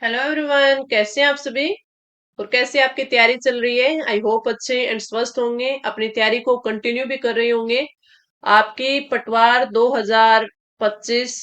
Hello everyone, कैसे हैं आप सभी। और कैसे आपकी तैयारी चल रही है। आई होप अच्छे एंड स्वस्थ होंगे, अपनी तैयारी को कंटिन्यू भी कर रहे होंगे। आपकी पटवार 2025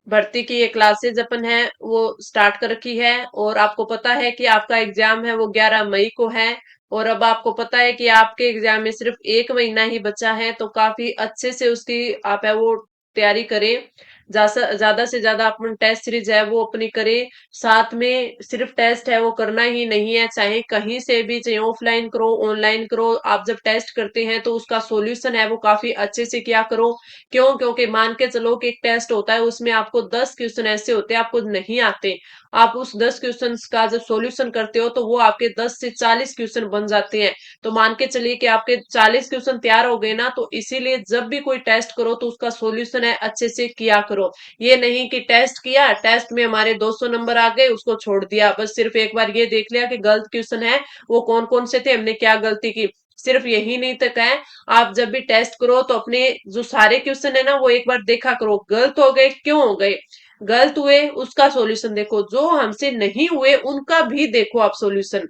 भर्ती की ये क्लासेज अपन है वो स्टार्ट कर रखी है। और आपको पता है कि आपका एग्जाम है वो 11 मई को है। और अब आपको पता है कि आपके एग्जाम में सिर्फ एक महीना ही बचा है, तो काफी अच्छे से उसकी आप है वो तैयारी करें। ज्यादा से ज्यादा अपन टेस्ट सीरीज है वो अपनी करें। साथ में सिर्फ टेस्ट है वो करना ही नहीं है, चाहे कहीं से भी, चाहे ऑफलाइन करो ऑनलाइन करो, आप जब टेस्ट करते हैं तो उसका सॉल्यूशन है वो काफी अच्छे से किया करो। क्यों? क्योंकि मान के चलो कि एक टेस्ट होता है, उसमें आपको 10 क्वेश्चन ऐसे होते हैं आपको नहीं आते। आप उस 10 क्वेश्चन का जब सॉल्यूशन करते हो तो वो आपके 10 से 40 क्वेश्चन बन जाते हैं। तो मान के चलिए कि आपके 40 क्वेश्चन तैयार हो गए ना, तो इसीलिए जब भी कोई टेस्ट करो तो उसका सॉल्यूशन है अच्छे से किया करो। ये नहीं कि टेस्ट किया, टेस्ट में हमारे 200 नंबर आ गए, उसको छोड़ दिया, बस सिर्फ एक बार ये देख लिया कि गलत क्वेश्चन है वो कौन कौन से थे, हमने क्या गलती की। सिर्फ यही नहीं तक है, आप जब भी टेस्ट करो तो अपने जो सारे क्वेश्चन है ना वो एक बार देखा करो, गलत हो गए क्यों हो गए, गलत हुए उसका सॉल्यूशन देखो, जो हमसे नहीं हुए उनका भी देखो आप सॉल्यूशन।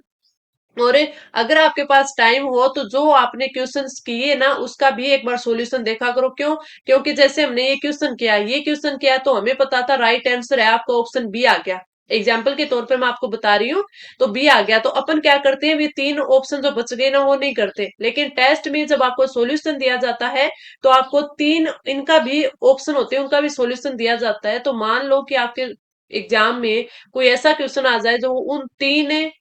और अगर आपके पास टाइम हो तो जो आपने क्वेश्चंस किए ना उसका भी एक बार सॉल्यूशन देखा करो। क्यों? क्योंकि जैसे हमने ये क्वेश्चन किया तो हमें पता था राइट आंसर है आपका ऑप्शन बी आ गया। एग्जाम्पल के तौर पे मैं आपको बता रही हूँ, तो बी आ गया, तो अपन क्या करते हैं, ये तीन ऑप्शन जो बच गए ना वो नहीं करते, लेकिन टेस्ट में जब आपको सॉल्यूशन दिया जाता है तो आपको तीन इनका भी ऑप्शन होते हैं, उनका भी सॉल्यूशन दिया जाता है। तो मान लो कि आपके एग्जाम में कोई ऐसा क्वेश्चन आ जाए जो उन तीन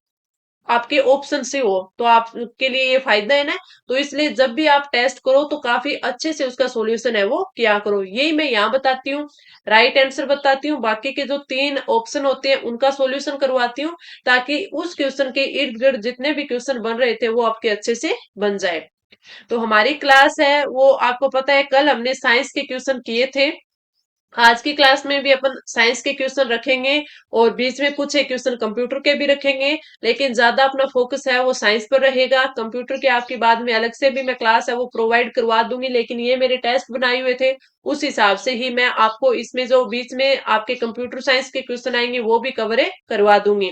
आपके ऑप्शन से हो, तो आपके लिए ये फायदा है ना। तो इसलिए जब भी आप टेस्ट करो तो काफी अच्छे से उसका सॉल्यूशन है वो किया करो। यही मैं यहाँ बताती हूँ, राइट आंसर बताती हूँ, बाकी के जो तीन ऑप्शन होते हैं उनका सॉल्यूशन करवाती हूँ, ताकि उस क्वेश्चन के इर्द गिर्द जितने भी क्वेश्चन बन रहे थे वो आपके अच्छे से बन जाए। तो हमारी क्लास है वो आपको पता है, कल हमने साइंस के क्वेश्चन किए थे। आज की क्लास में भी अपन साइंस के क्वेश्चन रखेंगे, और बीच में कुछ एक क्वेश्चन कंप्यूटर के भी रखेंगे, लेकिन ज्यादा अपना फोकस है वो साइंस पर रहेगा। कंप्यूटर के आपकी बाद में अलग से भी मैं क्लास है वो प्रोवाइड करवा दूंगी, लेकिन ये मेरे टेस्ट बनाए हुए थे उस हिसाब से ही मैं आपको इसमें जो बीच में आपके कंप्यूटर साइंस के क्वेश्चन आएंगे वो भी कवर करवा दूंगी।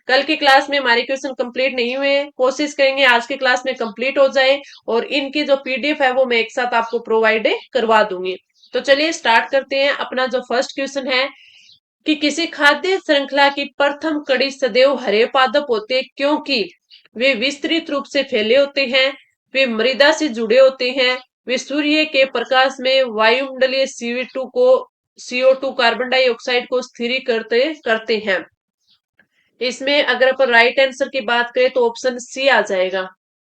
कल की क्लास में हमारे क्वेश्चन कंप्लीट नहीं हुए हैं, कोशिश करेंगे आज की क्लास में कंप्लीट हो जाए, और इनकी जो पीडीएफ है वो मैं एक साथ आपको प्रोवाइड करवा दूंगी। तो चलिए स्टार्ट करते हैं। अपना जो फर्स्ट क्वेश्चन है कि किसी खाद्य श्रृंखला की प्रथम कड़ी सदैव हरे पादप होते हैं, क्योंकि वे विस्तृत रूप से फैले होते हैं, वे मृदा से जुड़े होते हैं, वे सूर्य के प्रकाश में वायुमंडलीय CO2 कार्बन डाइऑक्साइड को स्थिरीकृत करते करते हैं। इसमें अगर अपन राइट आंसर की बात करें तो ऑप्शन सी आ जाएगा।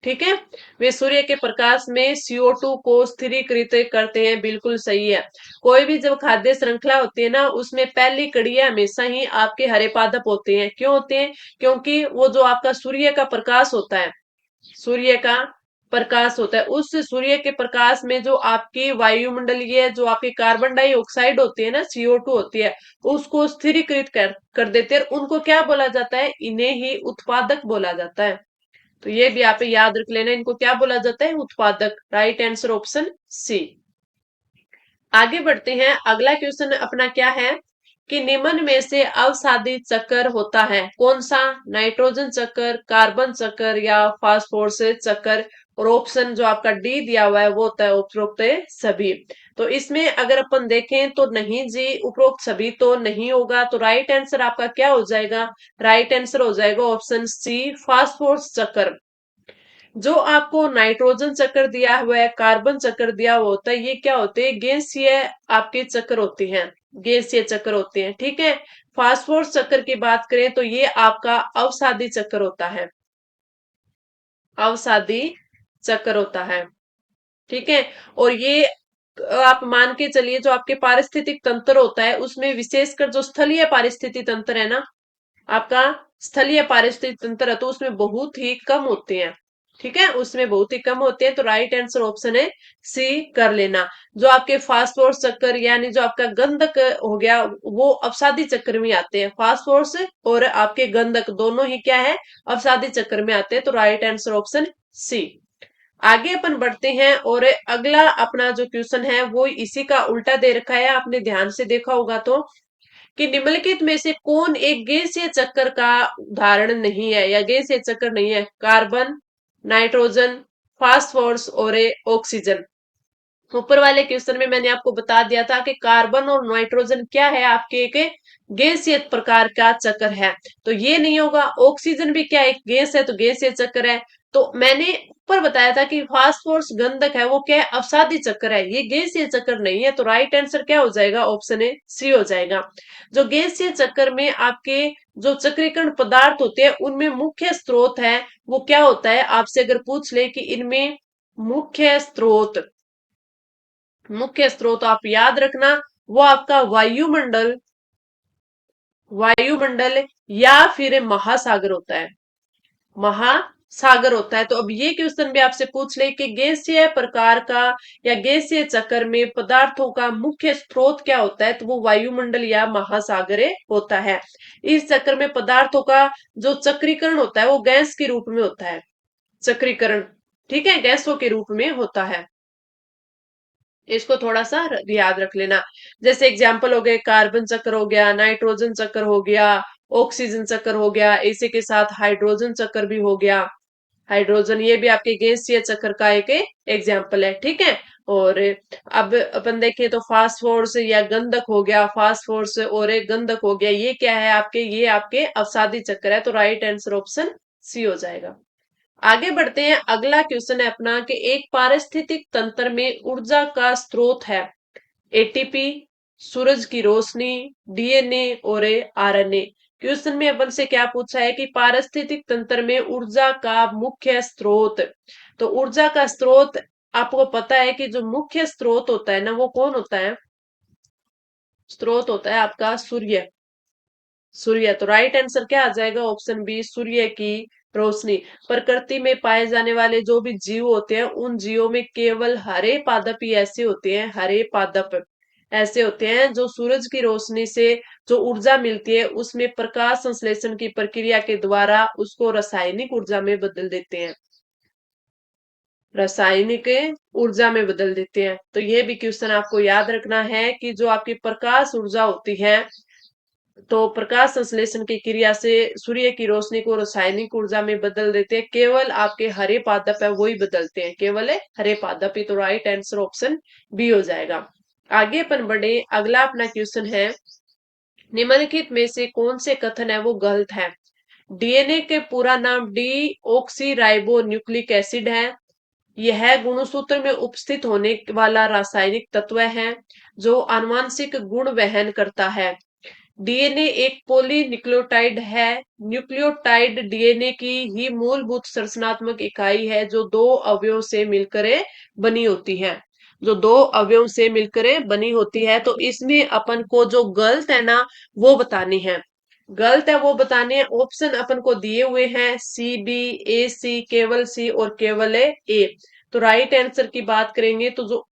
ठीक है, वे सूर्य के प्रकाश में CO2 को स्थिरीकृत करते हैं, बिल्कुल सही है। कोई भी जब खाद्य श्रृंखला होती है ना उसमें पहली कड़ी हमेशा ही आपके हरे पादप होते हैं। क्यों होते हैं? क्योंकि वो जो आपका सूर्य का प्रकाश होता है, सूर्य का प्रकाश होता है, उस सूर्य के प्रकाश में जो आपकी वायुमंडलीय जो आपकी कार्बन डाइऑक्साइड होती है ना, CO2 होती है, उसको स्थिरीकृत कर देते हैं। उनको क्या बोला जाता है? इन्हें ही उत्पादक बोला जाता है। तो ये भी आप याद रख लेना, इनको क्या बोला जाता है? उत्पादक। Right answer option C. आगे बढ़ते हैं, अगला क्वेश्चन अपना क्या है कि निम्न में से अवसादी चक्र होता है कौन सा? नाइट्रोजन चक्र, कार्बन चक्र, या फास्फोरस चक्र। और ऑप्शन जो आपका डी दिया हुआ है वो होता है उपरोक्त सभी। तो इसमें अगर अपन देखें तो नहीं जी, उपरोक्त सभी तो नहीं होगा, तो राइट आंसर आपका क्या हो जाएगा? राइट आंसर हो जाएगा ऑप्शन सी, फास्फोरस चक्र। जो आपको नाइट्रोजन चक्र दिया हुआ है, कार्बन चक्र दिया हुआ होता है, ये क्या होते हैं? गैसीय आपके चक्र होते हैं, गैसीय चक्र होते हैं। ठीक है, फास्फोरस चक्र की बात करें तो ये आपका अवसादी चक्र होता है, अवसादी चक्र होता है। ठीक है, और ये आप मान के चलिए जो आपके पारिस्थितिक तंत्र होता है उसमें विशेषकर जो स्थलीय पारिस्थितिक तंत्र है ना आपका, स्थलीय पारिस्थितिक तंत्र है, तो उसमें बहुत ही कम होते हैं। ठीक है, उसमें बहुत ही कम होते हैं, तो राइट आंसर ऑप्शन है सी कर लेना। जो आपके फास्फोरस चक्कर यानी जो आपका गंधक हो गया वो अवसादी चक्र में आते हैं। फास्फोरस और आपके गंधक दोनों ही क्या है? अवसादी चक्र में आते हैं, तो राइट आंसर ऑप्शन सी। आगे अपन बढ़ते हैं, और अगला अपना जो क्वेश्चन है वो इसी का उल्टा दे रखा है, आपने ध्यान से देखा होगा तो कि निम्नलिखित में से कौन एक गैसीय चक्कर का उदाहरण नहीं है या गैसीय चक्कर नहीं है? कार्बन, नाइट्रोजन, फास्फोरस और ऑक्सीजन। ऊपर वाले क्वेश्चन में मैंने आपको बता दिया था कि कार्बन और नाइट्रोजन क्या है, आपके एक गैसीय प्रकार का चक्र है। तो ये नहीं होगा। ऑक्सीजन भी क्या एक गैस है, तो गैसीय चक्र है। तो मैंने ऊपर बताया था कि फास्फोरस गंधक है, वो क्या है, अवसादी चक्र है, ये गैसीय चक्र नहीं है। तो राइट आंसर क्या हो जाएगा? ऑप्शन ए सी हो जाएगा। जो गैसीय चक्र में आपके जो चक्रीकरण पदार्थ होते हैं उनमें मुख्य स्रोत है, वो क्या होता है? आपसे अगर पूछ ले कि इनमें मुख्य स्रोत आप याद रखना, वो आपका वायुमंडल या फिर महासागर होता है। महासागर होता है। तो अब ये क्वेश्चन भी आपसे पूछ ले कि गैसीय प्रकार का या गैसीय चक्र में पदार्थों का मुख्य स्रोत क्या होता है, तो वो वायुमंडल या महासागर होता है। इस चक्र में पदार्थों का जो चक्रीकरण होता है वो गैस के रूप में होता है। चक्रीकरण, ठीक है, गैसों के रूप में होता है। इसको थोड़ा सा याद रख लेना। जैसे एग्जाम्पल हो गए, कार्बन चक्र हो गया, नाइट्रोजन चक्र हो गया, ऑक्सीजन चक्र हो गया, इसी के साथ हाइड्रोजन चक्र भी हो गया। हाइड्रोजन ये भी आपके गैसीय चक्र का एक एग्जाम्पल है, ठीक है। और अब अपन देखें तो फास्फोरस या गंधक हो गया, फास्फोरस और एक गंधक हो गया, ये क्या है आपके? ये आपके अवसादी चक्र है। तो राइट आंसर ऑप्शन सी हो जाएगा। आगे बढ़ते हैं। अगला क्वेश्चन है अपना कि एक पारिस्थितिक तंत्र में ऊर्जा का स्रोत है एटीपी, सूरज की रोशनी, डीएनए और आरएनए। क्वेश्चन में अपन से क्या पूछा है कि पारिस्थितिक तंत्र में ऊर्जा का मुख्य स्रोत। तो ऊर्जा का स्रोत आपको पता है कि जो मुख्य स्रोत होता है ना, वो कौन होता है? स्रोत होता है आपका सूर्य। सूर्य, तो राइट आंसर क्या आ जाएगा? ऑप्शन बी, सूर्य की रोशनी। प्रकृति में पाए जाने वाले जो भी जीव होते हैं उन जीवों में केवल हरे पादप ही ऐसे होते हैं, हरे पादप ऐसे होते हैं जो सूरज की रोशनी से जो ऊर्जा मिलती है उसमें प्रकाश संश्लेषण की प्रक्रिया के द्वारा उसको रासायनिक ऊर्जा में बदल देते हैं। रासायनिक ऊर्जा में बदल देते हैं। तो ये भी क्वेश्चन आपको याद रखना है कि जो आपकी प्रकाश ऊर्जा होती है, तो प्रकाश संश्लेषण की क्रिया से सूर्य की रोशनी को रासायनिक ऊर्जा में बदल देते हैं। केवल आपके हरे पादप है वो ही बदलते हैं, केवल हरे पादप ही। तो राइट आंसर ऑप्शन बी हो जाएगा। आगे अपन बढ़े। अगला अपना क्वेश्चन है, निम्नलिखित में से कौन से कथन है वो गलत है? डीएनए के पूरा नाम D oxy ribo nucleic acid है। यह गुणसूत्र में उपस्थित होने वाला रासायनिक तत्व है जो आनुवांशिक गुण वहन करता है। डीएनए एक पॉलीन्यूक्लियोटाइड है। न्यूक्लियोटाइड डीएनए की ही मूलभूत संरचनात्मक इकाई है जो दो अवयवों से मिलकर बनी होती है। जो दो अवयवों से मिलकर बनी होती है। तो इसमें अपन को जो गलत है ना वो बतानी है। गलत है वो बताने हैं। ऑप्शन अपन को दिए हुए हैं सी, बी, ए, सी, केवल सी और केवल ए। तो राइट आंसर की बात करेंगे तो जो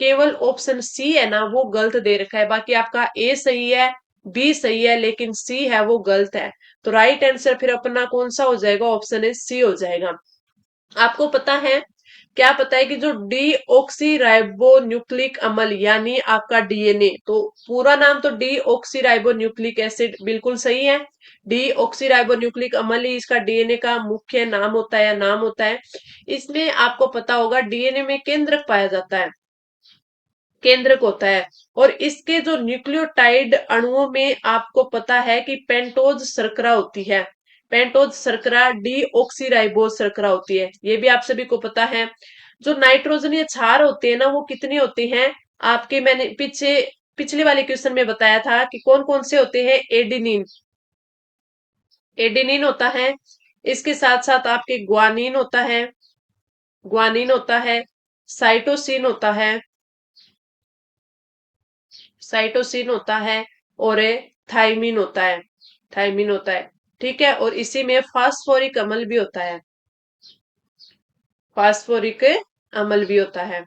केवल ऑप्शन सी है ना वो गलत दे रखा है। बाकी आपका ए सही है, बी सही है, लेकिन सी है वो गलत है। तो राइट आंसर फिर अपना कौन सा हो जाएगा? ऑप्शन ए सी हो जाएगा। आपको पता है, क्या पता है कि जो डी ऑक्सी राइबो न्यूक्लिक अम्ल यानी आपका डीएनए, तो पूरा नाम तो D oxy ribo nucleic acid बिल्कुल सही है। डी ऑक्सी राइबो न्यूक्लिक अम्ल ही इसका डीएनए का मुख्य नाम होता है या नाम होता है। इसमें आपको पता होगा डीएनए में केंद्रक पाया जाता है, केंद्रक होता है। और इसके जो न्यूक्लियोटाइड अणुओं में आपको पता है कि पेंटोज शर्करा होती है। पेंटोज शर्करा डी ऑक्सीराइबोज शर्करा होती है, ये भी आप सभी को पता है। जो नाइट्रोजनीय क्षार होते हैं ना वो कितने होते हैं आपके? मैंने पिछले वाले क्वेश्चन में बताया था कि कौन कौन से होते हैं। एडिनिन, एडिनिन होता है। इसके साथ साथ आपके ग्वानिन होता है, साइटोसिन होता है, साइटोसिन होता है और थाइमिन होता है, थाइमिन होता है, ठीक है। और इसी में फास्फोरिक अम्ल भी होता है, फास्फोरिक अम्ल भी होता है।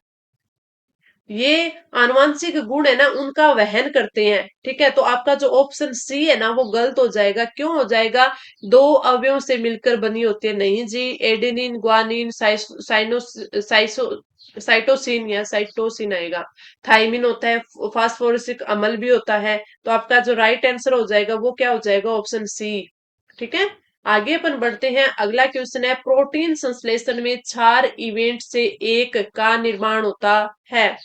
ये आनुवांशिक गुण है ना, उनका वहन करते हैं। ठीक है, तो आपका जो ऑप्शन सी है ना वो गलत हो जाएगा। क्यों हो जाएगा? दो अवयवों से मिलकर बनी होती है। नहीं जी, एडेनिन, ग्वानिन, साइसो साइटोसिन या साइटोसिन आएगा। थाइमिन होता है, फास्फोरसिक अम्ल भी होता है। तो आपका जो राइट आंसर हो जाएगा वो क्या हो जाएगा? Option C. ठीक है, आगे अपन बढ़ते हैं। अगला क्वेश्चन है, प्रोटीन संश्लेषण में चार इवेंट से एक का निर्माण होता है।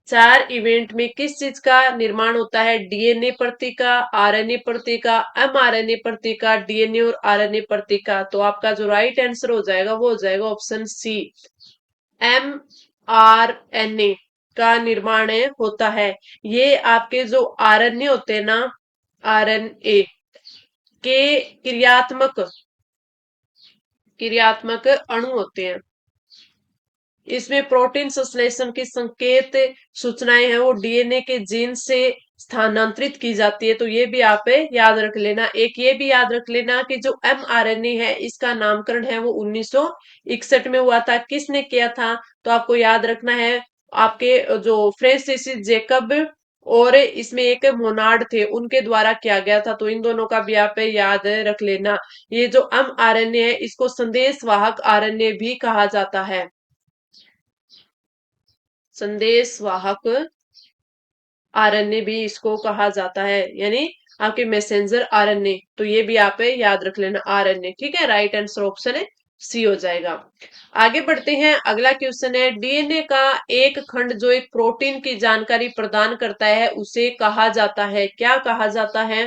चार इवेंट में किस चीज का निर्माण होता है? डीएनए प्रति का, आरएनए प्रति का, एमआरएनए प्रति का, डीएनए और आरएनए प्रति का। तो आपका जो राइट आंसर हो जाएगा वो हो जाएगा ऑप्शन सी, एमआरएनए का निर्माण होता है। ये आपके जो आरएनए होते हैं ना, आरएनए के क्रियात्मक अणु होते हैं। इसमें प्रोटीन संश्लेषण की संकेत सूचनाएं हैं वो डीएनए के जीन से स्थानांतरित की जाती है। तो ये भी आप याद रख लेना। एक ये भी याद रख लेना कि जो एमआरएनए है इसका नामकरण है वो 1961 में हुआ था। किसने किया था? तो आपको याद रखना है, आपके जो फ्रांसिस जेकब और इसमें एक मोनार्ड थे, उनके द्वारा किया गया था। तो इन दोनों का भी आप याद रख लेना। ये जो एमआरएनए है इसको संदेशवाहक आरएनए भी कहा जाता है। संदेशवाहक आरएनए भी इसको कहा जाता है, यानी आपके मैसेंजर आरएनए। तो ये भी आप याद रख लेना, आरएनए। ठीक है, राइट आंसर ऑप्शन है सी हो जाएगा। आगे बढ़ते हैं। अगला क्वेश्चन है, डीएनए का एक खंड जो एक प्रोटीन की जानकारी प्रदान करता है उसे कहा जाता है, क्या कहा जाता है?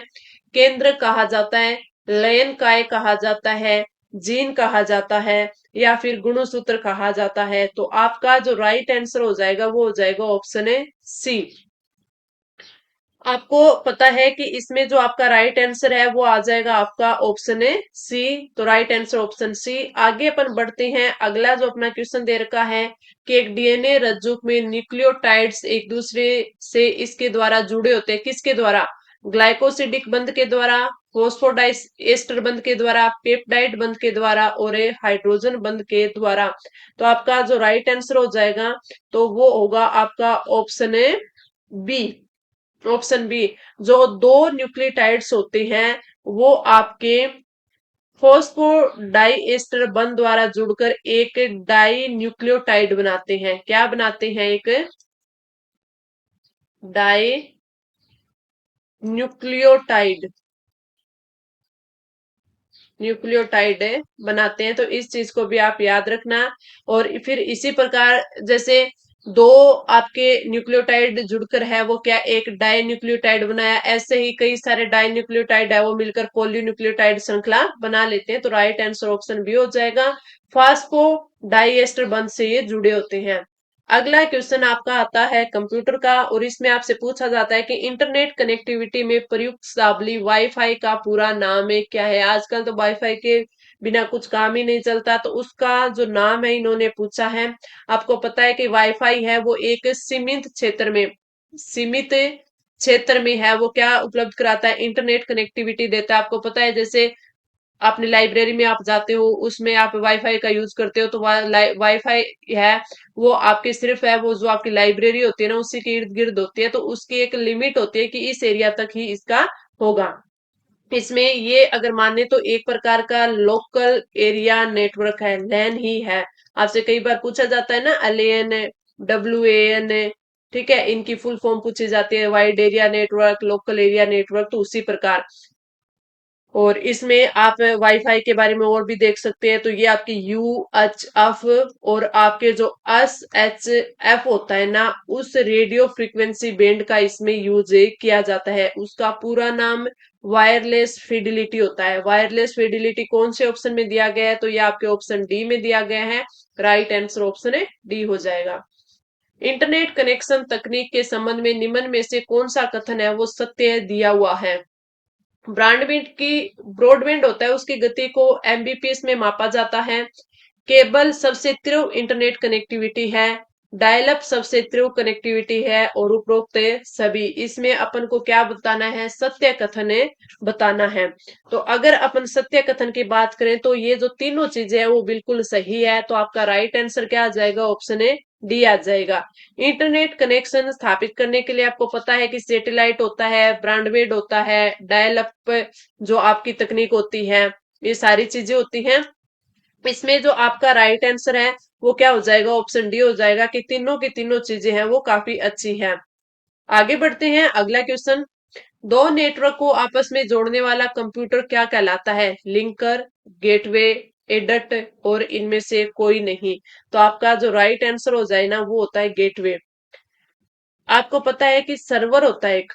केंद्र कहा जाता है, लयन काय कहा जाता है, जीन कहा जाता है, या फिर गुणसूत्र कहा जाता है। तो आपका जो राइट आंसर हो जाएगा वो हो जाएगा ऑप्शन है सी। आपको पता है कि इसमें जो आपका राइट आंसर है वो आ जाएगा आपका ऑप्शन है सी। तो राइट आंसर ऑप्शन सी। आगे अपन बढ़ते हैं। अगला जो अपना क्वेश्चन दे रखा है कि एक डीएनए रज्जु में न्यूक्लियोटाइड्स एक दूसरे से इसके द्वारा जुड़े होते हैं। किसके द्वारा? ग्लाइकोसिडिक बंध के द्वारा, फोस्फोडाइस एस्टर बंध के द्वारा, पेप्टाइड बंध के द्वारा और हाइड्रोजन बंध के द्वारा। तो आपका जो राइट आंसर हो जाएगा तो वो होगा आपका ऑप्शन है बी। Option B. जो दो न्यूक्लियोटाइड्स होते हैं वो आपके फॉस्फोडाइएस्टर बंध द्वारा जुड़कर एक डाई न्यूक्लियोटाइड बनाते हैं। क्या बनाते हैं? एक डाई न्यूक्लियोटाइड न्यूक्लियोटाइड बनाते हैं। तो इस चीज को भी आप याद रखना। और फिर इसी प्रकार जैसे दो आपके न्यूक्लियोटाइड जुड़कर है वो क्या एक डाई न्यूक्लियोटाइड बनाया, ऐसे ही कई सारे डाई न्यूक्लियोटाइड है वो मिलकर पॉलीन्यूक्लियोटाइड श्रृंखला बना लेते हैं। तो राइट आंसर ऑप्शन बी हो जाएगा। फास्फो डाइएस्टर बंध से ये जुड़े होते हैं। अगला क्वेश्चन आपका आता है कंप्यूटर का, और इसमें आपसे पूछा जाता है कि इंटरनेट कनेक्टिविटी में प्रयुक्त शब्दावली वाईफाई का पूरा नाम है क्या है? आजकल तो वाईफाई के बिना कुछ काम ही नहीं चलता, तो उसका जो नाम है इन्होंने पूछा है। आपको पता है कि वाईफाई है वो एक सीमित क्षेत्र में है वो क्या उपलब्ध कराता है? इंटरनेट कनेक्टिविटी देता है। आपको पता है जैसे आपने लाइब्रेरी में आप जाते हो उसमें आप वाईफाई का यूज करते हो, तो वाईफाई है वो आपके सिर्फ है वो जो आपकी लाइब्रेरी होती है ना उसी के इर्द गिर्द होती है। तो उसकी एक लिमिट होती है कि इस एरिया तक ही इसका होगा। इसमें ये अगर माने तो एक प्रकार का लोकल एरिया नेटवर्क है, लैन ही है। आपसे कई बार पूछा जाता है ना, एलएएन, डब्ल्यूएएन। ठीक है, इनकी फुल फॉर्म पूछी जाती है, wide area network, local area network. तो उसी प्रकार और इसमें आप वाईफाई के बारे में और भी देख सकते हैं। तो ये आपकी यूएचएफ और आपके जो एसएचएफ होता है ना, उस रेडियो फ्रीक्वेंसी बैंड का इसमें यूज किया जाता है। उसका पूरा नाम वायरलेस फिडिलिटी होता है। वायरलेस फिडिलिटी कौन से ऑप्शन में दिया गया है? तो ये आपके ऑप्शन डी में दिया गया है। राइट आंसर ऑप्शन है डी हो जाएगा। इंटरनेट कनेक्शन तकनीक के संबंध में निम्न में से कौन सा कथन है वो सत्य दिया हुआ है? ब्रॉडबैंड की ब्रॉडबैंड होता है उसकी गति को एमबीपीएस में मापा जाता है। केबल सबसे तीव्र इंटरनेट कनेक्टिविटी है। डायल अप सबसे तीव्र कनेक्टिविटी है और उपरोक्त सभी। इसमें अपन को क्या बताना है? सत्य कथन बताना है। तो अगर अपन सत्य कथन की बात करें तो ये जो तीनों चीजें है वो बिल्कुल सही है। तो आपका राइट आंसर क्या आ जाएगा? ऑप्शन ए डी आ जाएगा। इंटरनेट कनेक्शन स्थापित करने के लिए आपको पता है कि सैटेलाइट होता है, ब्रॉडबैंड होता है, डायल अप जो आपकी तकनीक होती है, ये सारी चीजें होती हैं। इसमें जो आपका राइट आंसर है वो क्या हो जाएगा, ऑप्शन डी हो जाएगा कि तीनों की तीनों चीजें हैं वो काफी अच्छी है। आगे बढ़ते हैं, अगला क्वेश्चन। दो नेटवर्क को आपस में जोड़ने वाला कंप्यूटर क्या कहलाता है, लिंकर, गेटवे, एडट और इनमें से कोई नहीं। तो आपका जो राइट आंसर हो जाए ना वो होता है गेटवे। आपको पता है कि सर्वर होता है एक,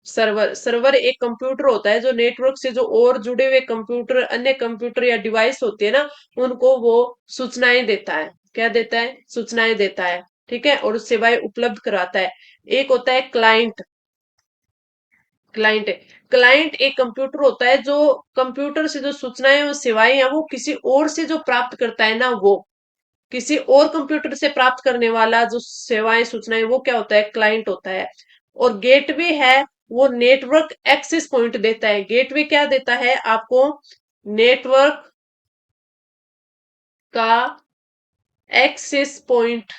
सर्वर एक कंप्यूटर होता है जो नेटवर्क से जो और जुड़े हुए कंप्यूटर, अन्य कंप्यूटर या डिवाइस होते हैं ना, उनको वो सूचनाएं देता है। क्या देता है, सूचनाएं देता है। ठीक है, और सेवाएं उपलब्ध कराता है। एक होता है क्लाइंट, क्लाइंट है, क्लाइंट एक कंप्यूटर होता है जो कंप्यूटर से जो सूचनाएं और सेवाएं हैं वो किसी और से जो प्राप्त करता है ना, वो किसी और कंप्यूटर से प्राप्त करने वाला जो सेवाएं सूचनाएं वो क्या होता है, क्लाइंट होता है। और गेटवे है वो नेटवर्क एक्सेस पॉइंट देता है। गेटवे क्या देता है आपको, नेटवर्क का एक्सेस पॉइंट,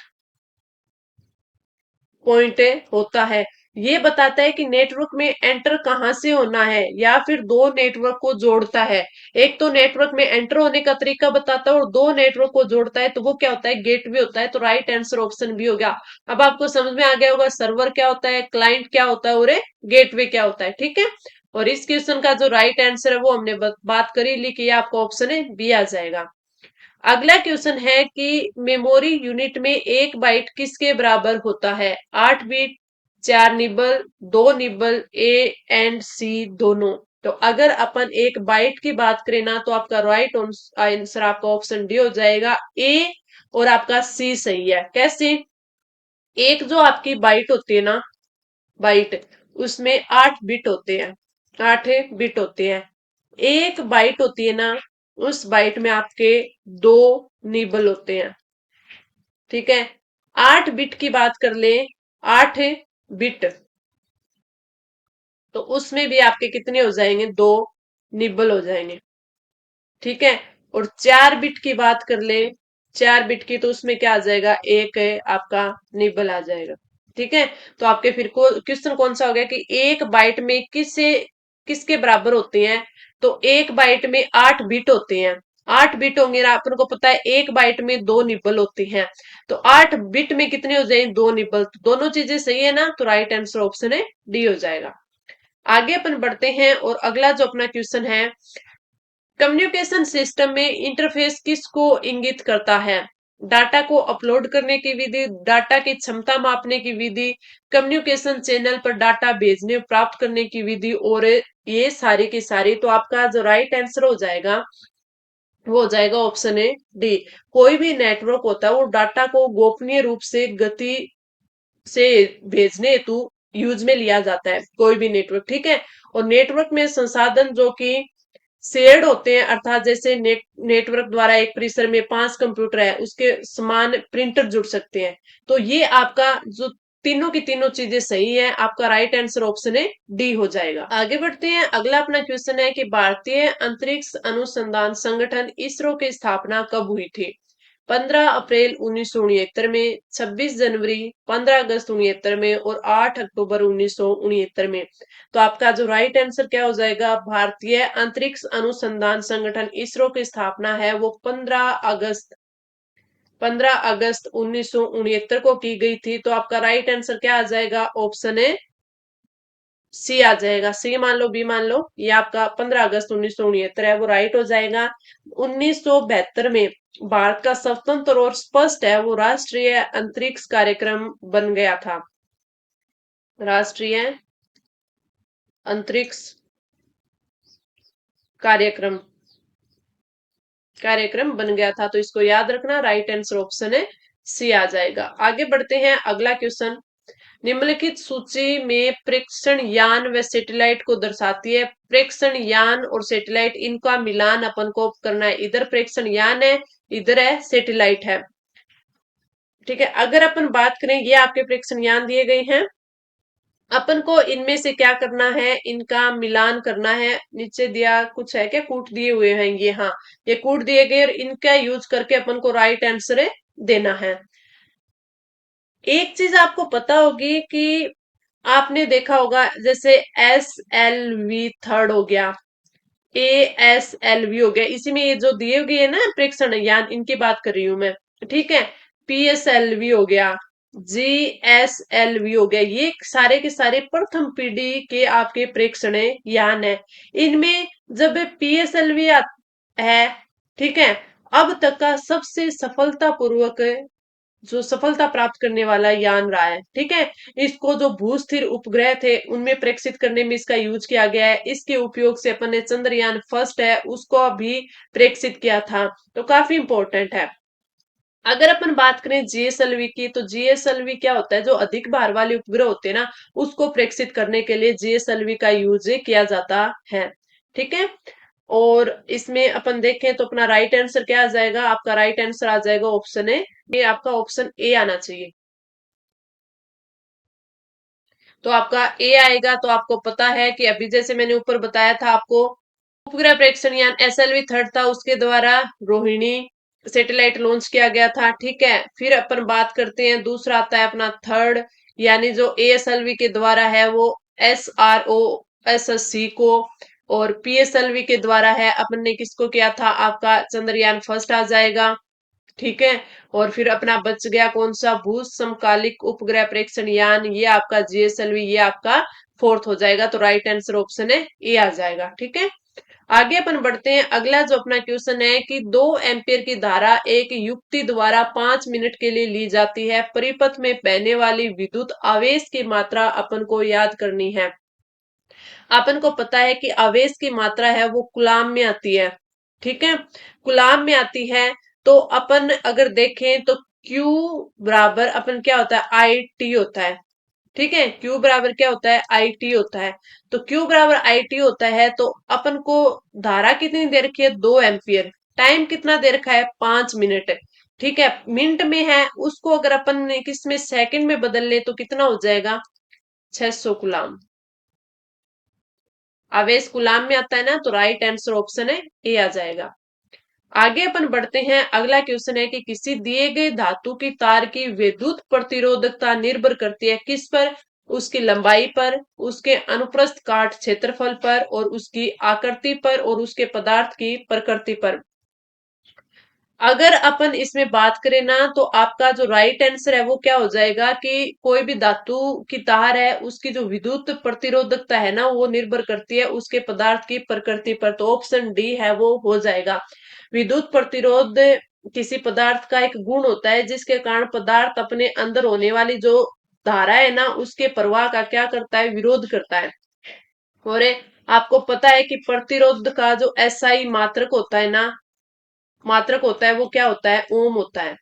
पॉइंट होता है। ये बताता है कि नेटवर्क में एंटर कहाँ से होना है, या फिर दो नेटवर्क को जोड़ता है। एक तो नेटवर्क में एंटर होने का तरीका बताता है और दो नेटवर्क को जोड़ता है, तो वो क्या होता है, गेटवे होता है। तो राइट आंसर ऑप्शन बी हो गया। अब आपको समझ में आ गया होगा सर्वर क्या होता है, क्लाइंट क्या होता है और गेटवे क्या होता है। ठीक है, और इस क्वेश्चन का जो राइट आंसर है वो हमने बात करी ली कि आपका ऑप्शन है बी आ जाएगा। अगला क्वेश्चन है कि मेमोरी यूनिट में एक बाइट किसके बराबर होता है, 8 bit, 4 nibble, 2 nibble, A and C दोनों। तो अगर अपन एक बाइट की बात करें ना तो आपका राइट आंसर आपका ऑप्शन डी हो जाएगा, ए और आपका सी सही है। कैसे, एक जो आपकी बाइट होती है ना, बाइट, उसमें 8 बिट होते हैं, 8 बिट होते हैं। एक बाइट होती है ना, उस बाइट में आपके 2 निबल होते हैं। ठीक है, 8 बिट की बात कर ले, 8 बिट, तो उसमें भी आपके कितने हो जाएंगे, 2 निबल हो जाएंगे। ठीक है, और 4 बिट की बात कर ले, 4 बिट की, तो उसमें क्या आ जाएगा, एक है आपका निबल आ जाएगा। ठीक है, तो आपके फिर को क्वेश्चन कौन सा हो गया कि एक बाइट में किससे किसके बराबर होते हैं। तो एक बाइट में 8 बिट होते हैं, 8 बिट होंगे ना, अपन को पता है एक बाइट में 2 निबल होती हैं। तो 8 बिट में कितने हो जाएंगे, 2 निबल। तो दोनों चीजें सही है ना, तो राइट आंसर ऑप्शन है डी हो जाएगा। आगे अपन बढ़ते हैं, और अगला जो अपना क्वेश्चन है, कम्युनिकेशन सिस्टम में इंटरफेस किसको इंगित करता है, डाटा को अपलोड करने की विधि, डाटा की क्षमता मापने की विधि, कम्युनिकेशन चैनल पर डाटा भेजने प्राप्त करने की विधि, और ये सारी की सारी। तो आपका जो राइट आंसर हो जाएगा वो हो जाएगा ऑप्शन ए डी। कोई भी नेटवर्क होता है वो डाटा को गोपनीय रूप से गति से भेजने हेतु यूज में लिया जाता है, कोई भी नेटवर्क। ठीक है, और नेटवर्क में संसाधन जो कि शेयर्ड होते हैं, अर्थात जैसे नेटवर्क द्वारा एक परिसर में 5 कंप्यूटर है उसके समान प्रिंटर जुड़ सकते हैं। तो ये आपका जो तीनों की तीनों चीजें सही है, आपका राइट आंसर ऑप्शन है डी हो जाएगा। आगे बढ़ते हैं, अगला अपना क्वेश्चन है कि भारतीय अंतरिक्ष अनुसंधान संगठन इसरो की स्थापना कब हुई थी, 15 अप्रैल 1969 में, 26 जनवरी, 15 अगस्त 1969 में और 8 अक्टूबर 1969 में। तो आपका जो राइट आंसर क्या हो जाएगा, भारतीय अंतरिक्ष अनुसंधान संगठन इसरो की स्थापना है वो 15 अगस्त 1969 को की गई थी। तो आपका राइट आंसर क्या आ जाएगा, ऑप्शन है सी आ जाएगा। सी मान लो, बी मान लो, ये आपका 15 अगस्त 1969 है वो राइट हो जाएगा। 1972 में भारत का स्वतंत्र और स्पष्ट है वो राष्ट्रीय अंतरिक्ष कार्यक्रम बन गया था, राष्ट्रीय अंतरिक्ष कार्यक्रम, कार्यक्रम बन गया था। तो इसको याद रखना, राइट आंसर ऑप्शन है सी आ जाएगा। आगे बढ़ते हैं, अगला क्वेश्चन, निम्नलिखित सूची में प्रेक्षण यान व सैटेलाइट को दर्शाती है। प्रेक्षण यान और सैटेलाइट, इनका मिलान अपन को करना है, इधर प्रेक्षण यान है, इधर है सैटेलाइट है। ठीक है, अगर अपन बात करें, ये आपके प्रेक्षण यान दिए गए हैं, अपन को इनमें से क्या करना है, इनका मिलान करना है। नीचे दिया कुछ है क्या, कूट दिए हुए हैं ये, हाँ ये कूट दिए गए और इनका यूज करके अपन को राइट आंसर देना है। एक चीज आपको पता होगी कि आपने देखा होगा, जैसे SLV थर्ड हो गया, ASLV हो गया, इसी में ये जो दिए हुए है ना प्रेक्षण यान, इनकी बात कर रही हूं मैं। ठीक है, PSLV हो गया, GSLV हो गया, ये सारे के सारे प्रथम पीढ़ी के आपके प्रेक्षण यान है। इनमें जब PSLV है, ठीक है, अब तक का सबसे सफलता पूर्वक जो सफलता प्राप्त करने वाला यान रहा है। ठीक है, इसको जो भूस्थिर उपग्रह थे उनमें प्रेक्षित करने में इसका यूज किया गया है। इसके उपयोग से अपन ने चंद्रयान फर्स्ट है उसको भी प्रेक्षित किया था, तो काफी इंपॉर्टेंट है। अगर अपन बात करें GSLV की, तो GSLV क्या होता है, जो अधिक भार वाले उपग्रह होते हैं ना, उसको प्रेक्षित करने के लिए GSLV का यूज किया जाता है। ठीक है, और इसमें अपन देखें तो अपना राइट आंसर क्या आ जाएगा, आपका राइट आंसर आ जाएगा ऑप्शन ए। ये आपका ऑप्शन ए आना चाहिए। तो आपका ए आएगा। तो आपको पता है कि अभी जैसे मैंने ऊपर बताया था आपको, उपग्रह प्रेक्षण यान SLV थर्ड था, उसके द्वारा रोहिणी सैटेलाइट लॉन्च किया गया था। ठीक है, फिर अपन बात करते हैं, दूसरा आता है अपना थर्ड, यानी जो ASLV के द्वारा है वो SROSSC को, और PSLV के द्वारा है अपन ने किसको किया था, आपका चंद्रयान फर्स्ट आ जाएगा। ठीक है, और फिर अपना बच गया कौन सा, भू समकालिक उपग्रह प्रेक्षण यान, ये आपका GSLV, ये आपका फोर्थ हो जाएगा। तो राइट आंसर ऑप्शन है ए आ जाएगा। ठीक है, आगे अपन बढ़ते हैं। अगला जो अपना क्वेश्चन है कि 2 एम्पियर की धारा एक युक्ति द्वारा 5 मिनट के लिए ली जाती है, परिपथ में बहने वाली विद्युत आवेश की मात्रा अपन को याद करनी है। अपन को पता है कि आवेश की मात्रा है वो कुलाम में आती है। ठीक है, कुलाम में आती है। तो अपन अगर देखें तो Q बराबर अपन क्या होता है, IT होता है। ठीक है, Q बराबर क्या होता है, IT होता है। तो Q बराबर IT होता है, तो अपन को धारा कितनी दे रखी है, 2 एम्पियर, टाइम कितना दे रखा है, 5 मिनट। ठीक है, मिनट में है, उसको अगर अपन ने किस में सेकंड में बदल ले तो कितना हो जाएगा, 600 गुलाम। आवेश गुलाम में आता है ना, तो राइट आंसर ऑप्शन है ए आ जाएगा। आगे अपन बढ़ते हैं। अगला क्वेश्चन है कि किसी दिए गए धातु की तार की विद्युत प्रतिरोधकता निर्भर करती है किस पर, उसकी लंबाई पर, उसके अनुप्रस्थ काट क्षेत्रफल पर, और उसकी आकृति पर, और उसके पदार्थ की प्रकृति पर। अगर अपन इसमें बात करें ना, तो आपका जो राइट आंसर है वो क्या हो जाएगा कि कोई भी धातु की तार है उसकी जो विद्युत प्रतिरोधकता है ना, वो निर्भर करती है उसके पदार्थ की प्रकृति पर। तो ऑप्शन डी है वो हो जाएगा। विद्युत प्रतिरोध किसी पदार्थ का एक गुण होता है जिसके कारण पदार्थ अपने अंदर होने वाली जो धारा है ना, उसके प्रवाह का क्या करता है, विरोध करता है। और आपको पता है कि प्रतिरोध का जो SI मात्रक होता है ना, मात्रक होता है वो क्या होता है, ओम होता है।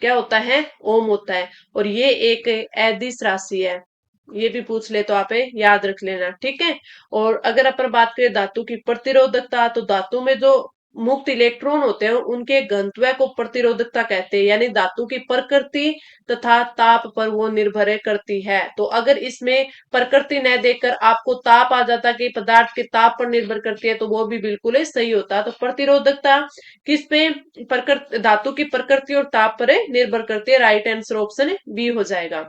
क्या होता है, ओम होता है। और ये एक अदिश राशि है, ये भी पूछ ले तो आप याद रख लेना। ठीक है, और अगर अपन बात करें धातु की प्रतिरोधकता, तो धातु में जो मुक्त इलेक्ट्रॉन होते हैं उनके घनत्व को प्रतिरोधकता कहते हैं, यानी धातु की प्रकृति तथा ताप पर वो निर्भर करती है। तो अगर इसमें प्रकृति न देकर आपको ताप आ जाता कि पदार्थ के ताप पर निर्भर करती है, तो वो भी बिल्कुल ही सही होता। तो प्रतिरोधकता किस पे, प्रकृति, धातु की प्रकृति और ताप पर निर्भर करती है। राइट आंसर ऑप्शन बी हो जाएगा।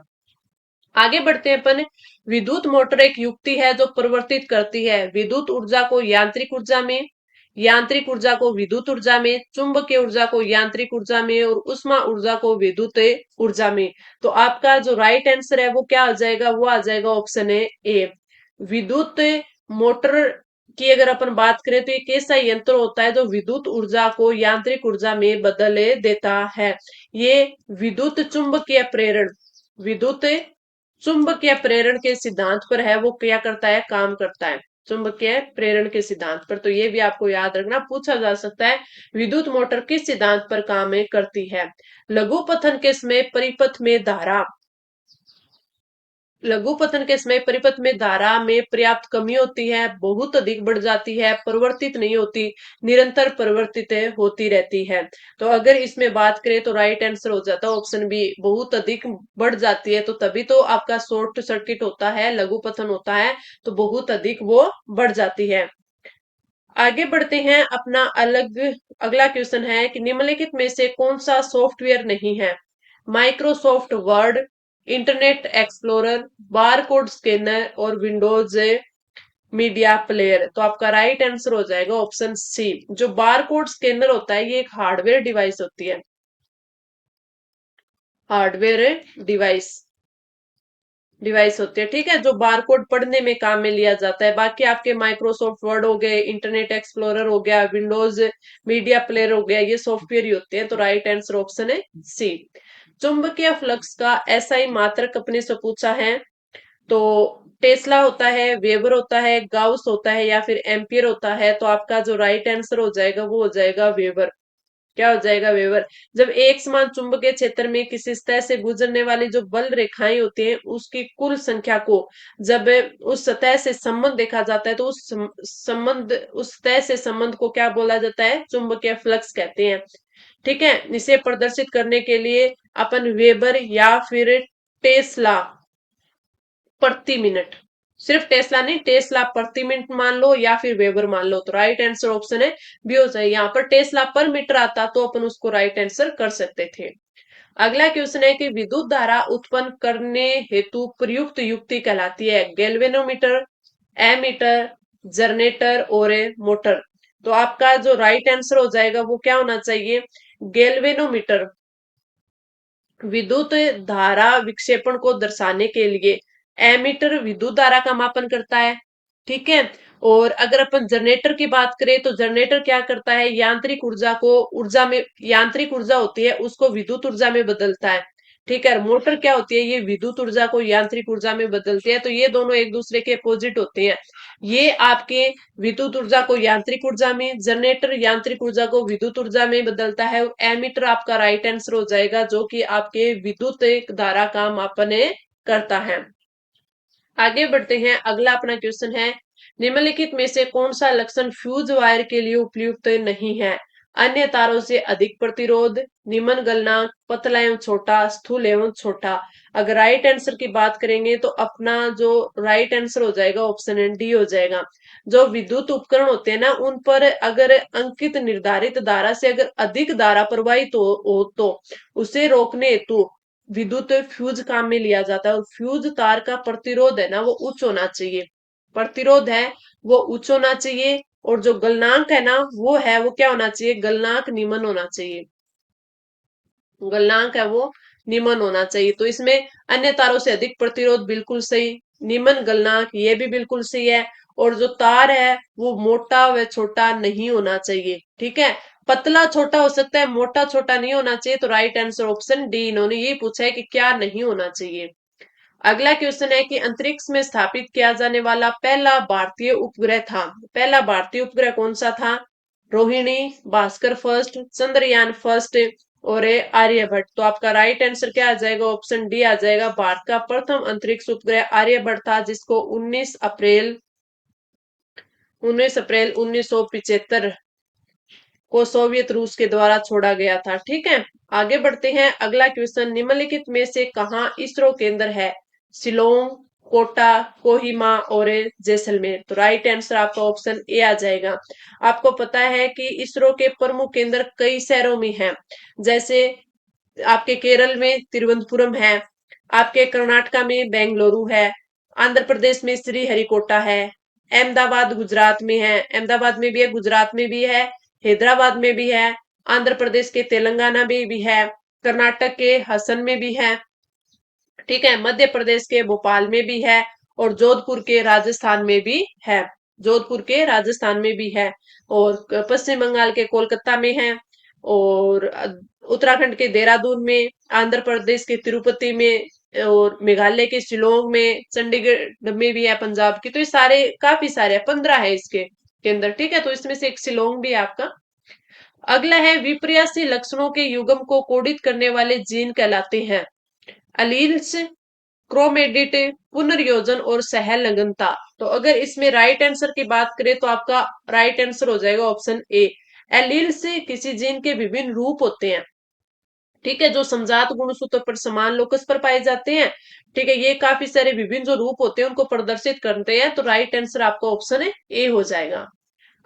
आगे बढ़ते हैं अपन। विद्युत मोटर एक युक्ति है जो परिवर्तित करती है विद्युत ऊर्जा को यांत्रिक ऊर्जा में, यांत्रिक ऊर्जा को विद्युत ऊर्जा में, चुंबकीय ऊर्जा को यांत्रिक ऊर्जा में, और उष्मा ऊर्जा को विद्युत ऊर्जा में। तो आपका जो राइट आंसर है वो क्या आ जाएगा, वो आ जाएगा ऑप्शन है ए। विद्युत मोटर की अगर अपन बात करें तो ये कैसा यंत्र होता है जो विद्युत ऊर्जा को यांत्रिक ऊर्जा में बदल देता है। ये विद्युत चुंबकीय प्रेरण, विद्युत चुंबकीय प्रेरण के सिद्धांत पर है, वो क्या करता है, काम करता है, चुंबकीय प्रेरण के सिद्धांत पर। तो ये भी आपको याद रखना, पूछा जा सकता है विद्युत मोटर किस सिद्धांत पर काम करती है। लघु पथन के समय परिपथ में धारा, लघु पतन के समय परिपथ में धारा में पर्याप्त कमी होती है, बहुत अधिक बढ़ जाती है, परिवर्तित नहीं होती, निरंतर परिवर्तित होती रहती है। तो अगर इसमें बात करें तो राइट आंसर हो जाता है ऑप्शन बी, बहुत अधिक बढ़ जाती है, तो तभी तो आपका शॉर्ट सर्किट होता है, लघु पतन होता है, तो बहुत अधिक वो बढ़ जाती है। आगे बढ़ते हैं। अपना अलग अगला क्वेश्चन है कि निम्नलिखित में से कौन सा सॉफ्टवेयर नहीं है। Microsoft word, internet explorer, barcode scanner और विंडोज मीडिया प्लेयर। तो आपका राइट आंसर हो जाएगा ऑप्शन सी। जो बारकोड स्कैनर होता है ये एक हार्डवेयर डिवाइस होती है, हार्डवेयर डिवाइस डिवाइस होती है, ठीक है, जो बारकोड पढ़ने में काम में लिया जाता है। बाकी आपके माइक्रोसॉफ्ट वर्ड हो गए, इंटरनेट एक्सप्लोरर हो गया, विंडोज मीडिया प्लेयर हो गया, ये सॉफ्टवेयर ही होते हैं। तो राइट आंसर ऑप्शन है सी। चुंबकीय फ्लक्स का एसआई मात्रक अपने से पूछा है, तो टेस्ला होता है, वेबर होता है, गाउस होता है या फिर एम्पियर होता है। तो आपका जो राइट आंसर हो जाएगा वो हो जाएगा वेबर। क्या हो जाएगा? वेबर। जब एक समान चुंबकीय क्षेत्र में किसी सतह से गुजरने वाली जो बल रेखाएं होती हैं उसकी कुल संख्या को जब उस सतह से संबंध देखा जाता है तो संबंध, उस सतह से संबंध को क्या बोला जाता है? चुंबकीय फ्लक्स कहते हैं। ठीक है, इसे प्रदर्शित करने के लिए अपन वेबर या फिर टेस्ला प्रति मिनट, सिर्फ टेस्ला नहीं, टेस्ला प्रति मिनट मान लो या फिर वेबर मान लो। तो राइट आंसर ऑप्शन है बी हो जाए। यहाँ पर टेस्ला पर मीटर आता तो अपन उसको राइट आंसर कर सकते थे। अगला क्वेश्चन है कि विद्युत धारा उत्पन्न करने हेतु प्रयुक्त युक्ति कहलाती है गैल्वेनोमीटर, एमीटर, जनरेटर और मोटर। तो आपका जो राइट आंसर हो जाएगा वो क्या होना चाहिए? गैल्वेनोमीटर। विद्युत धारा विक्षेपण को दर्शाने के लिए एमीटर विद्युत धारा का मापन करता है, ठीक है। और अगर अपन जनरेटर की बात करें तो जनरेटर क्या करता है? यांत्रिक ऊर्जा को ऊर्जा में, यांत्रिक ऊर्जा होती है उसको विद्युत ऊर्जा में बदलता है, ठीक है। मोटर क्या होती है? ये विद्युत ऊर्जा को यांत्रिक ऊर्जा में बदलती है। तो ये दोनों एक दूसरे के अपोजिट होते हैं। ये आपके विद्युत ऊर्जा को यांत्रिक ऊर्जा में, जनरेटर यांत्रिक ऊर्जा को विद्युत ऊर्जा में बदलता है। एमीटर आपका राइट आंसर हो जाएगा जो कि आपके विद्युत धारा का मापन करता है। आगे बढ़ते हैं, अगला अपना क्वेश्चन है निम्नलिखित में से कौन सा लक्षण फ्यूज वायर के लिए उपयुक्त नहीं है? अन्य तारों से अधिक प्रतिरोध, निम्न गलनांक, पतला एवं छोटा, स्थूल एवं छोटा। अगर राइट आंसर की बात करेंगे तो अपना जो राइट आंसर हो जाएगा ऑप्शन डी हो जाएगा। जो विद्युत उपकरण होते हैं ना उन पर अगर अंकित निर्धारित धारा से अगर अधिक धारा प्रवाहित हो तो उसे रोकने हेतु विद्युत फ्यूज काम में लिया जाता है। और फ्यूज तार का प्रतिरोध है ना वो उच्च होना चाहिए, प्रतिरोध है वो उच्च होना चाहिए। और जो गलनांक है ना वो है वो क्या होना चाहिए? गलनांक निम्न होना चाहिए, गलनांक है वो निम्न होना चाहिए। तो इसमें अन्य तारों से अधिक प्रतिरोध बिल्कुल सही, निम्न गलनांक ये भी बिल्कुल सही है। और जो तार है वो मोटा व छोटा नहीं होना चाहिए, ठीक है। पतला छोटा हो सकता है, मोटा छोटा नहीं होना चाहिए। तो राइट आंसर ऑप्शन डी, इन्होंने ये पूछा है कि क्या नहीं होना चाहिए। अगला क्वेश्चन है कि अंतरिक्ष में स्थापित किया जाने वाला पहला भारतीय उपग्रह था, पहला भारतीय उपग्रह कौन सा था? रोहिणी, भास्कर फर्स्ट, चंद्रयान फर्स्ट और आर्यभट्ट। तो आपका राइट आंसर क्या आ जाएगा? ऑप्शन डी आ जाएगा। भारत का प्रथम अंतरिक्ष उपग्रह आर्यभट्ट था जिसको 19 अप्रैल 1975 को सोवियत रूस के द्वारा छोड़ा गया था, ठीक है। आगे बढ़ते हैं, अगला क्वेश्चन निम्नलिखित में से कहाँ इसरो केंद्र है? शिलोंग, कोटा, कोहिमा और जैसलमेर। तो राइट आंसर आपका ऑप्शन ए आ जाएगा। आपको पता है कि इसरो के प्रमुख केंद्र कई शहरों में हैं, जैसे आपके केरल में तिरुवनंतपुरम है, आपके कर्नाटका में बेंगलुरु है, आंध्र प्रदेश में श्रीहरिकोटा है, अहमदाबाद गुजरात में है, अहमदाबाद में भी है, गुजरात में भी है, हैदराबाद में भी है, आंध्र प्रदेश के तेलंगाना में भी है, कर्नाटक के हसन में भी है, ठीक है, मध्य प्रदेश के भोपाल में भी है और जोधपुर के राजस्थान में भी है, जोधपुर के राजस्थान में भी है। और पश्चिम बंगाल के कोलकाता में है और उत्तराखंड के देहरादून में, आंध्र प्रदेश के तिरुपति में और मेघालय के शिलोंग में, चंडीगढ़ में भी है पंजाब की। तो ये सारे काफी सारे 15 है इसके केंद्र, ठीक है। तो इसमें से एक शिलोंग भी है आपका। अगला है विपर्यासी लक्षणों के युग्म को कोडित करने वाले जीन कहलाते हैं अलील्स, क्रोमेडिट, पुनर्योजन और सहलंगनता। तो अगर इसमें राइट आंसर की बात करें तो आपका राइट आंसर हो जाएगा ऑप्शन ए। एलील्स किसी जीन के विभिन्न रूप होते हैं, ठीक है, जो समजात गुणसूत्र पर समान लोकस पर पाए जाते हैं, ठीक है। ये काफी सारे विभिन्न जो रूप होते हैं उनको प्रदर्शित करते हैं। तो राइट आंसर आपका ऑप्शन है ए हो जाएगा।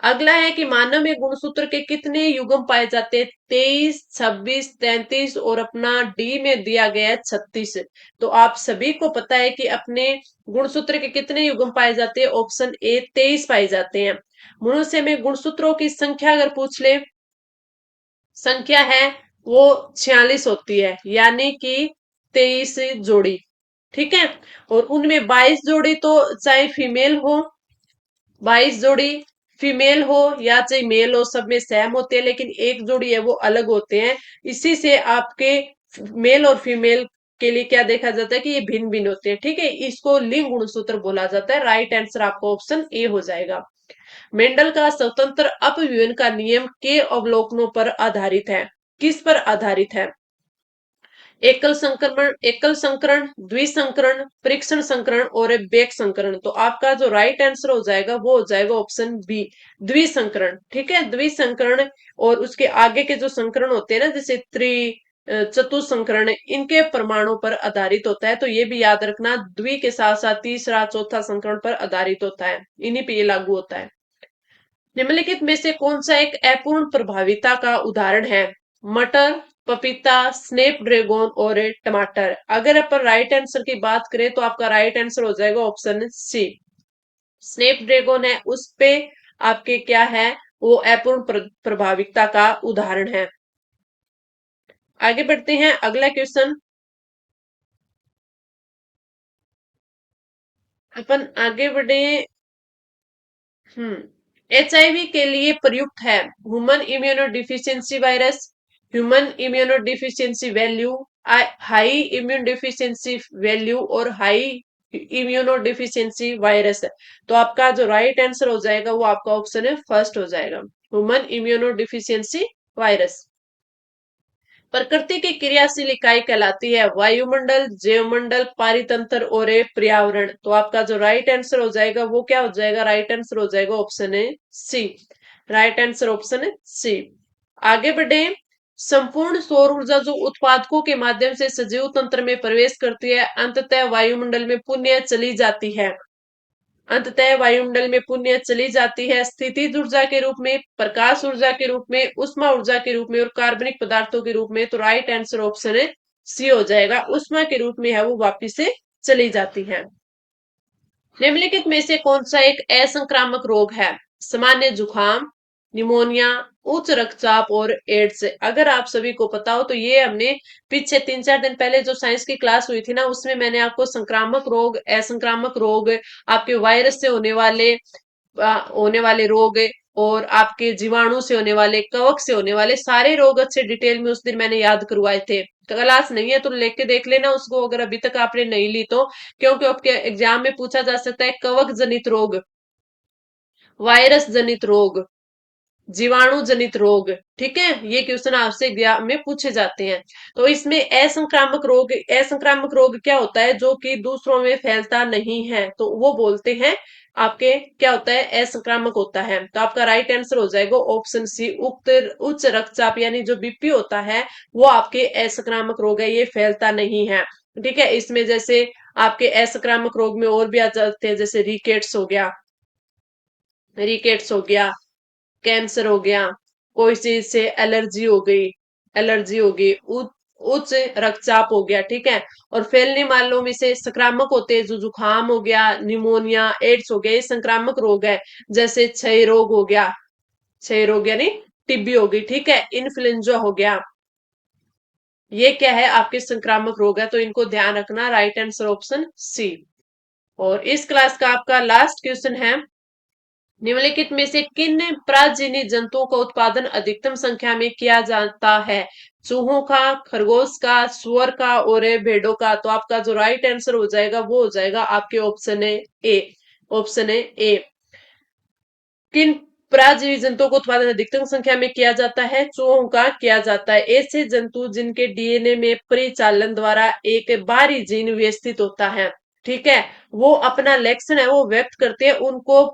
अगला है कि मानव में गुणसूत्र के कितने युग्म पाए जाते हैं? 23, 26, 33 और अपना डी में दिया गया है 36। तो आप सभी को पता है कि अपने गुणसूत्र के कितने युग्म पाए जाते हैं? ऑप्शन ए 23 पाए जाते हैं। मनुष्य में गुणसूत्रों की संख्या अगर पूछ ले, संख्या है वो 46 होती है, यानी कि 23 जोड़ी। ठीक है। और उनमें 22 जोड़ी तो चाहे फीमेल हो, 22 जोड़ी फीमेल हो या चाहे मेल हो, सब में सेम होते हैं, लेकिन एक जोड़ी है वो अलग होते हैं। इसी से आपके मेल और फीमेल के लिए क्या देखा जाता है कि ये भिन्न भिन्न होते हैं। ठीक है, इसको लिंग गुणसूत्र बोला जाता है। राइट आंसर आपका ऑप्शन ए हो जाएगा। मेंडल का स्वतंत्र अपव्यवन का नियम के अवलोकनों पर आधारित है? किस पर आधारित है? एकल संकरण, द्विसंकरण, परीक्षण संकरण और बैक संकरण। तो आपका जो राइट आंसर हो जाएगा वो हो जाएगा ऑप्शन बी, द्विसंकरण। ठीक है, द्विसंकरण। और उसके आगे के जो संकरण होते हैं ना, जैसे चतुसंकरण, इनके परमाणु पर आधारित होता है। तो ये भी याद रखना, द्वि के साथ साथ तीसरा चौथा संकरण पर आधारित होता है, इन्हीं पे ये लागू होता है। निम्नलिखित में से कौन सा एक अपूर्ण प्रभाविता का उदाहरण है? मटर, पपीता, स्नैप ड्रैगन और टमाटर। अगर अपन राइट आंसर की बात करें तो आपका राइट आंसर हो जाएगा ऑप्शन सी, स्नैप ड्रैगन है उस पे आपके क्या है, वो अपूर्ण प्रभाविता का उदाहरण है। आगे बढ़ते हैं, अगला क्वेश्चन। अपन आगे बढ़े। एचआईवी के लिए प्रयुक्त है? Human immuno deficiency virus, human immuno deficiency value, high immune deficiency value और हाई इम्यूनो डिफिशियंसी वायरस। तो आपका जो राइट आंसर हो जाएगा वो आपका ऑप्शन है फर्स्ट हो जाएगा, ह्यूमन इम्यूनो डिफिशियंसी वायरस। प्रकृति की क्रियाशील इकाई कहलाती है? वायुमंडल, जैवमंडल, पारितंत्र और पर्यावरण। तो आपका जो राइट आंसर हो जाएगा वो क्या हो जाएगा? राइट आंसर हो जाएगा ऑप्शन है सी, राइट आंसर ऑप्शन है सी। आगे बढ़े। संपूर्ण सौर ऊर्जा जो उत्पादकों के माध्यम से सजीव तंत्र में प्रवेश करती है, अंततः वायुमंडल में पुण्य चली जाती है। अंततः वायुमंडल में पुण्य चली जाती है स्थितिज ऊर्जा के रूप में, प्रकाश ऊर्जा के रूप में, उष्मा ऊर्जा के रूप में और कार्बनिक पदार्थों के रूप में। तो राइट आंसर ऑप्शन है सी हो जाएगा, उष्मा के रूप में है वो वापिस से चली जाती है। निम्नलिखित में से कौन सा एक असंक्रामक रोग है? सामान्य जुखाम, निमोनिया, उच्च रक्तचाप और एड्स। अगर आप सभी को पता हो तो ये हमने पीछे 3-4 दिन पहले जो साइंस की क्लास हुई थी ना, उसमें मैंने आपको संक्रामक रोग, असंक्रामक रोग, आपके वायरस से होने वाले रोग और आपके जीवाणु से होने वाले, कवक से होने वाले सारे रोग अच्छे डिटेल में उस दिन मैंने याद करवाए थे। क्लास नहीं है तो लेके देख लेना उसको, अगर अभी तक आपने नहीं ली तो, क्योंकि आपके एग्जाम में पूछा जा सकता है कवक जनित रोग, वायरस जनित रोग, जीवाणु जनित रोग। ठीक है, ये क्वेश्चन आपसे एग्जाम में पूछे जाते हैं। तो इसमें असंक्रामक रोग क्या होता है? जो कि दूसरों में फैलता नहीं है, तो वो बोलते हैं आपके क्या होता है? असंक्रामक होता है। तो आपका राइट आंसर हो जाएगा ऑप्शन सी, उच्च रक्तचाप, यानी जो बीपी होता है वो आपके असंक्रामक रोग है, ये फैलता नहीं है। ठीक है, इसमें जैसे आपके असंक्रामक रोग में और भी आ जाते हैं, जैसे रिकेट्स हो गया, कैंसर हो गया, कोई चीज से एलर्जी हो गई, उच्च रक्तचाप हो गया। ठीक है, और फैलने वालों में से संक्रामक होते हैं, जो जुकाम हो गया, निमोनिया, एड्स हो गया, ये संक्रामक रोग है। जैसे क्षय रोग यानी टीबी हो गई। ठीक है, इन्फ्लुएंजा हो गया, ये क्या है? आपके संक्रामक रोग है, तो इनको ध्यान रखना। Right answer option C. और इस क्लास का आपका लास्ट क्वेश्चन है, निम्नलिखित में से किन प्राजीनी जंतुओं का उत्पादन अधिकतम संख्या में किया जाता है? चूहों का, खरगोश का, सुअर का और भेड़ों का। तो आपका जो राइट आंसर हो जाएगा वो हो जाएगा आपके ऑप्शन है ए, ऑप्शन है ए। किन प्राजीवी जंतुओं का उत्पादन अधिकतम संख्या में किया जाता है? चूहों का किया जाता है। ऐसे जंतु जिनके डीएनए में परिचालन द्वारा एक बाहरी जीन व्यवस्थित होता है, ठीक है, वो अपना लक्षण है वो व्यक्त करते हैं, उनको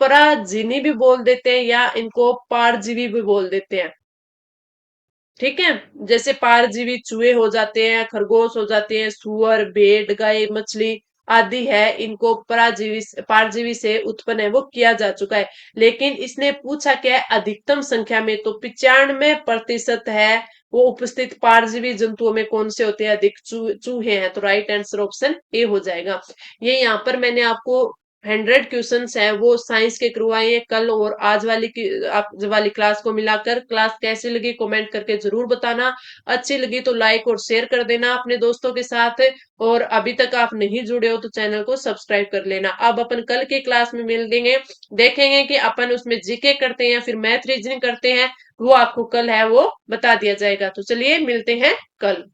पराजीनी भी बोल देते हैं या इनको पारजीवी भी बोल देते हैं। ठीक है, जैसे पारजीवी चूहे हो जाते हैं, खरगोश हो जाते हैं, सुअर, भेड़, गाय, मछली, आदि है, इनको परजीवी से उत्पन्न है वो किया जा चुका है। लेकिन इसने पूछा क्या है, अधिकतम संख्या में, तो 95% है वो उपस्थित परजीवी जंतुओं में कौन से होते हैं अधिक, चूहे हैं। तो राइट आंसर ऑप्शन ए हो जाएगा। ये यहाँ पर मैंने आपको 100 क्वेश्चंस है वो साइंस के करवाए हैं कल और आज वाली की आप वाली क्लास को मिलाकर। क्लास कैसी लगी कमेंट करके जरूर बताना। अच्छी लगी तो लाइक और शेयर कर देना अपने दोस्तों के साथ। और अभी तक आप नहीं जुड़े हो तो चैनल को सब्सक्राइब कर लेना। अब अपन कल के क्लास में मिलेंगे, देखेंगे कि अपन उसमें जीके करते हैं फिर मैथ रीजनिंग करते हैं, वो आपको कल है वो बता दिया जाएगा। तो चलिए मिलते हैं कल।